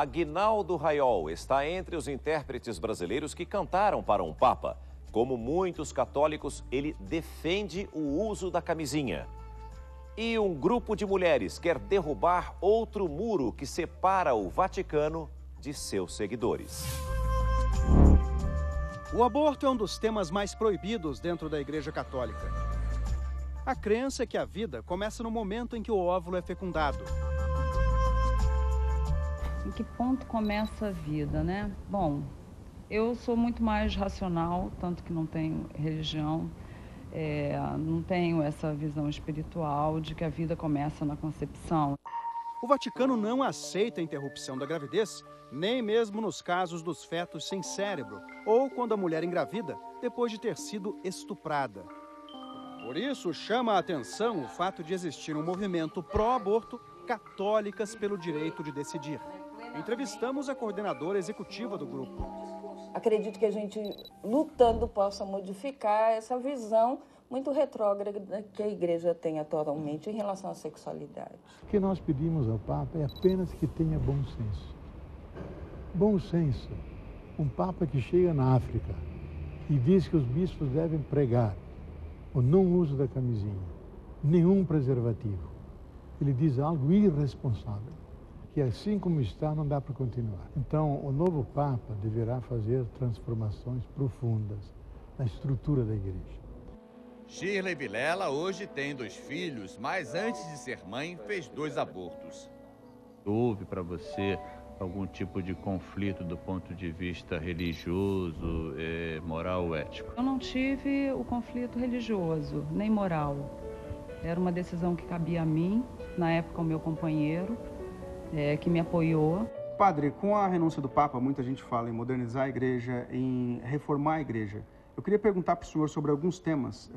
Aguinaldo Raiol está entre os intérpretes brasileiros que cantaram para um papa. Como muitos católicos, ele defende o uso da camisinha. E um grupo de mulheres quer derrubar outro muro que separa o Vaticano de seus seguidores. O aborto é um dos temas mais proibidos dentro da Igreja Católica. A crença é que a vida começa no momento em que o óvulo é fecundado. Em que ponto começa a vida, né? Bom, eu sou muito mais racional, tanto que não tenho religião, não tenho essa visão espiritual de que a vida começa na concepção. O Vaticano não aceita a interrupção da gravidez, nem mesmo nos casos dos fetos sem cérebro ou quando a mulher engravida depois de ter sido estuprada. Por isso, chama a atenção o fato de existir um movimento pró-aborto, Católicas pelo Direito de Decidir. Entrevistamos a coordenadora executiva do grupo. Acredito que a gente, lutando, possa modificar essa visão muito retrógrada que a Igreja tem atualmente em relação à sexualidade. O que nós pedimos ao Papa é apenas que tenha bom senso. Bom senso. Um Papa que chega na África e diz que os bispos devem pregar o não uso da camisinha, nenhum preservativo. Ele diz algo irresponsável, que assim como está não dá para continuar. Então, o novo Papa deverá fazer transformações profundas na estrutura da Igreja. Shirley Vilela hoje tem 2 filhos, mas antes de ser mãe fez 2 abortos. Houve para você algum tipo de conflito do ponto de vista religioso, moral ou ético? Eu não tive o conflito religioso, nem moral. Era uma decisão que cabia a mim, na época o meu companheiro, que me apoiou. Padre, com a renúncia do Papa, muita gente fala em modernizar a Igreja, em reformar a Igreja. Eu queria perguntar para o senhor sobre alguns temas,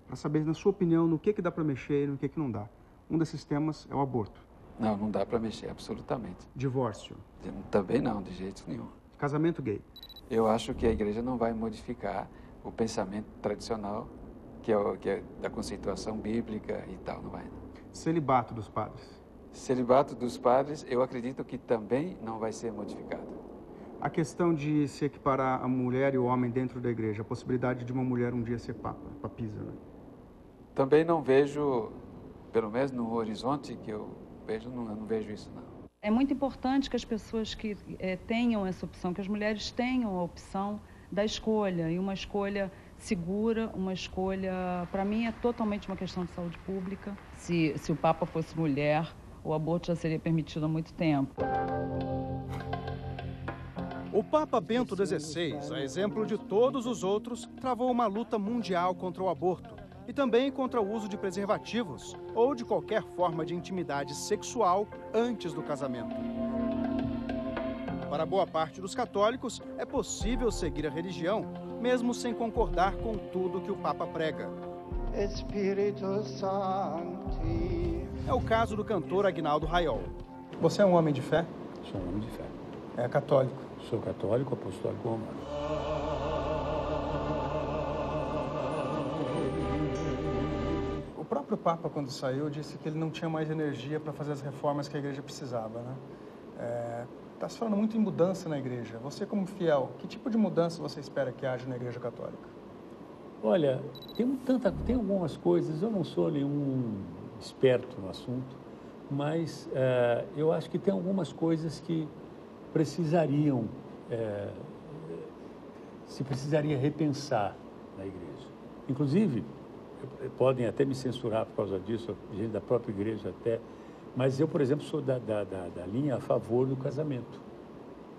para saber, na sua opinião, no que dá para mexer e no que não dá. Um desses temas é o aborto. Não, não dá para mexer, absolutamente. Divórcio. Também não, de jeito nenhum. Casamento gay. Eu acho que a Igreja não vai modificar o pensamento tradicional, que é da conceituação bíblica e tal, não vai. Não. Celibato dos padres. Celibato dos padres, eu acredito que também não vai ser modificado. A questão de se equiparar a mulher e o homem dentro da Igreja, a possibilidade de uma mulher um dia ser papa, papisa, né? Também não vejo, pelo menos no horizonte que eu vejo, não vejo isso, não. É muito importante que as pessoas que tenham essa opção, que as mulheres tenham a opção da escolha, e uma escolha segura, uma escolha, para mim, é totalmente uma questão de saúde pública. Se o Papa fosse mulher, o aborto já seria permitido há muito tempo. O Papa Bento XVI, a exemplo de todos os outros, travou uma luta mundial contra o aborto e também contra o uso de preservativos ou de qualquer forma de intimidade sexual antes do casamento. Para boa parte dos católicos, é possível seguir a religião, mesmo sem concordar com tudo que o Papa prega. Espírito Santo. É o caso do cantor Aguinaldo Raiol. Você é um homem de fé? Sou um homem de fé. É católico? Sou católico, apostólico romano. O próprio Papa, quando saiu, disse que ele não tinha mais energia para fazer as reformas que a Igreja precisava, né? Está se falando muito em mudança na Igreja. Você, como fiel, que tipo de mudança você espera que haja na Igreja Católica? Olha, tem algumas coisas, eu não sou nenhum esperto no assunto, mas eu acho que tem algumas coisas que se precisaria repensar na Igreja. Inclusive, podem até me censurar por causa disso, gente da própria Igreja até, mas eu, por exemplo, sou da linha a favor do casamento.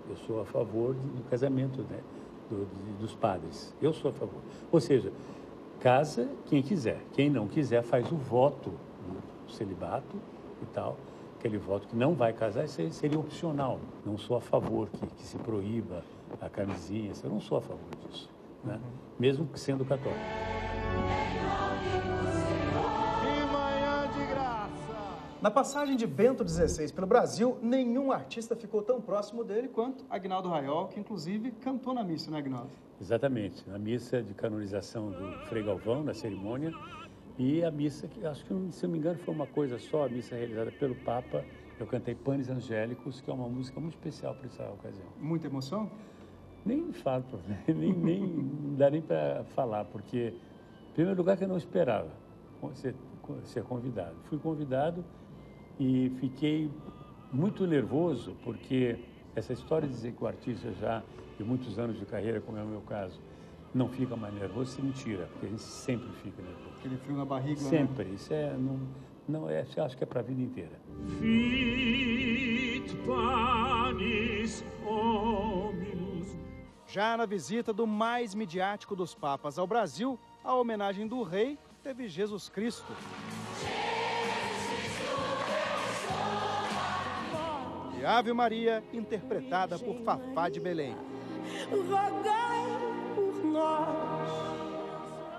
Eu sou a favor do casamento, né, dos padres. Eu sou a favor. Ou seja, casa quem quiser. Quem não quiser faz o voto do celibato e tal. Aquele voto que não vai casar, isso seria opcional. Não sou a favor que se proíba a camisinha. Eu não sou a favor disso, né? Mesmo que sendo católico. Na passagem de Bento XVI pelo Brasil, nenhum artista ficou tão próximo dele quanto Aguinaldo Raiol, que inclusive cantou na missa, né, Aguinaldo? Exatamente, na missa de canonização do Frei Galvão, na cerimônia, e a missa, que acho que, se não me engano, foi uma coisa só, a missa realizada pelo Papa Eu cantei Panis Angélicos, que é uma música muito especial para essa ocasião. Muita emoção? Nem falo, nem dá nem para falar, porque, em primeiro lugar, que eu não esperava ser convidado. Fui convidado e fiquei muito nervoso, porque essa história de dizer que o artista já de muitos anos de carreira, como é o meu caso, não fica mais nervoso, isso é mentira, porque a gente sempre fica nervoso. Aquele frio na barriga, sempre, né? Isso é, não é, eu acho que é para a vida inteira. Fit panis hominus. Já na visita do mais midiático dos papas ao Brasil, a homenagem do rei teve Jesus Cristo. E Ave Maria, interpretada por Fafá de Belém. Rogai por nós.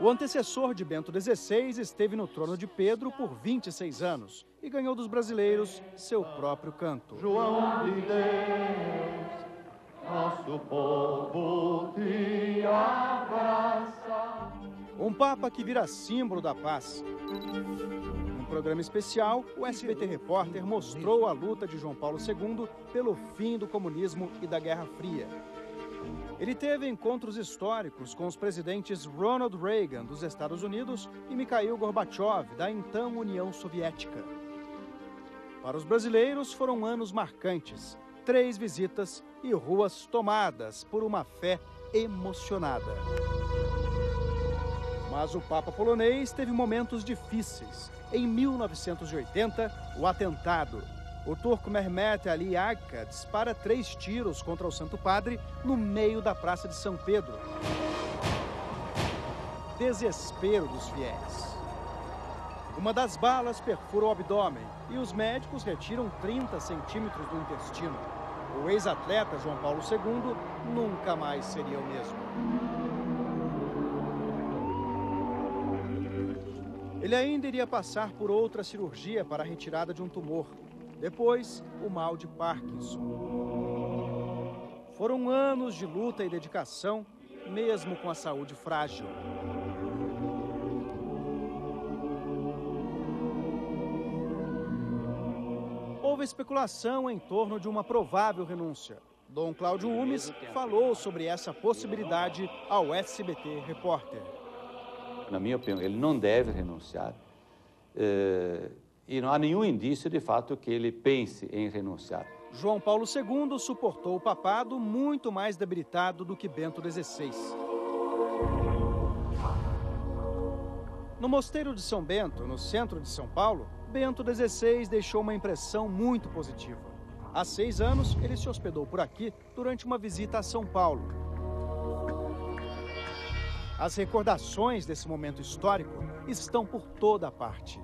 O antecessor de Bento XVI esteve no trono de Pedro por 26 anos e ganhou dos brasileiros seu próprio canto. João de Deus, nosso povo te abraça. Um papa que vira símbolo da paz. Num programa especial, o SBT Repórter mostrou a luta de João Paulo II pelo fim do comunismo e da Guerra Fria. Ele teve encontros históricos com os presidentes Ronald Reagan, dos Estados Unidos, e Mikhail Gorbachev, da então União Soviética. Para os brasileiros, foram anos marcantes, 3 visitas e ruas tomadas por uma fé emocionada. Mas o Papa polonês teve momentos difíceis. Em 1980, o atentado. O turco Mehmet Ali Agca dispara 3 tiros contra o Santo Padre no meio da Praça de São Pedro. Desespero dos fiéis. Uma das balas perfura o abdômen e os médicos retiram 30 centímetros do intestino. O ex-atleta João Paulo II nunca mais seria o mesmo. Ele ainda iria passar por outra cirurgia para a retirada de um tumor. Depois, o mal de Parkinson. Foram anos de luta e dedicação, mesmo com a saúde frágil. Houve especulação em torno de uma provável renúncia. Dom Cláudio Umes falou sobre essa possibilidade ao SBT Repórter. Na minha opinião, ele não deve renunciar. E não há nenhum indício, de fato, que ele pense em renunciar. João Paulo II suportou o papado muito mais debilitado do que Bento XVI. No Mosteiro de São Bento, no centro de São Paulo, Bento XVI deixou uma impressão muito positiva. Há 6 anos, ele se hospedou por aqui durante uma visita a São Paulo. As recordações desse momento histórico estão por toda parte.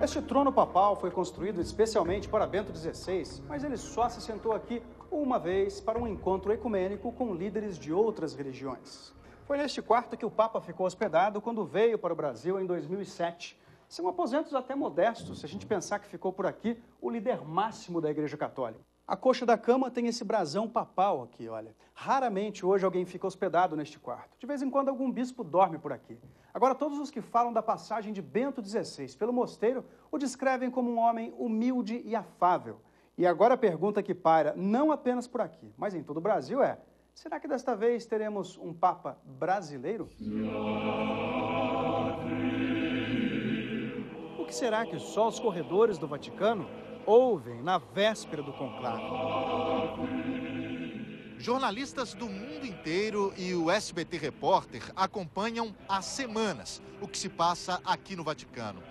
Este trono papal foi construído especialmente para Bento XVI, mas ele só se sentou aqui uma vez para um encontro ecumênico com líderes de outras religiões. Foi neste quarto que o Papa ficou hospedado quando veio para o Brasil em 2007. São aposentos até modestos, se a gente pensar que ficou por aqui o líder máximo da Igreja Católica. A coxa da cama tem esse brasão papal aqui, olha. Raramente hoje alguém fica hospedado neste quarto. De vez em quando algum bispo dorme por aqui. Agora, todos os que falam da passagem de Bento XVI pelo mosteiro o descrevem como um homem humilde e afável. E agora a pergunta que paira, não apenas por aqui, mas em todo o Brasil é: será que desta vez teremos um Papa brasileiro? O que será que só os corredores do Vaticano ouvem na véspera do conclave? Jornalistas do mundo inteiro e o SBT Repórter acompanham há semanas o que se passa aqui no Vaticano.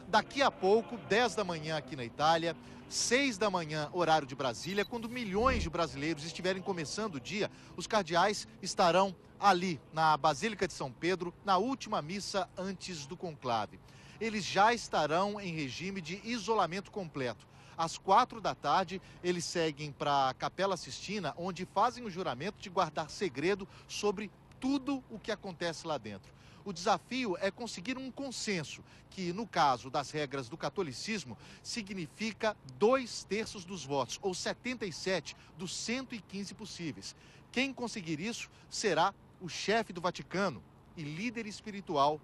Daqui a pouco, 10 da manhã aqui na Itália, 6 da manhã, horário de Brasília, quando milhões de brasileiros estiverem começando o dia, os cardeais estarão ali, na Basílica de São Pedro, na última missa antes do conclave. Eles já estarão em regime de isolamento completo. Às 4 da tarde, eles seguem para a Capela Sistina, onde fazem o juramento de guardar segredo sobre tudo o que acontece lá dentro. O desafio é conseguir um consenso, que no caso das regras do catolicismo, significa 2/3 dos votos, ou 77 dos 115 possíveis. Quem conseguir isso será o chefe do Vaticano e líder espiritual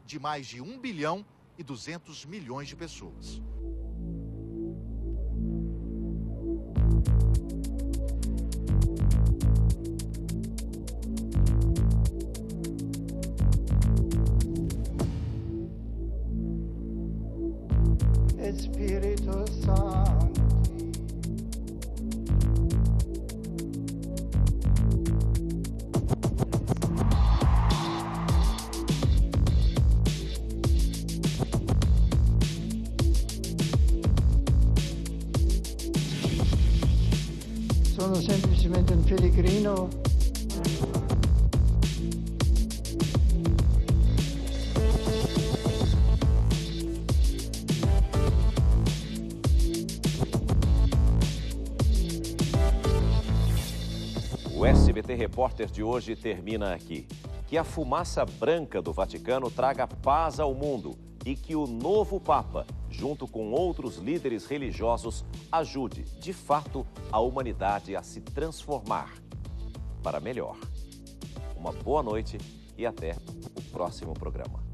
de mais de 1,2 bilhão de pessoas. Sono semplicemente un pellegrino. O SBT Repórter de hoje termina aqui. Que a fumaça branca do Vaticano traga paz ao mundo e que o novo Papa, junto com outros líderes religiosos, ajude, de fato, a humanidade a se transformar para melhor. Uma boa noite e até o próximo programa.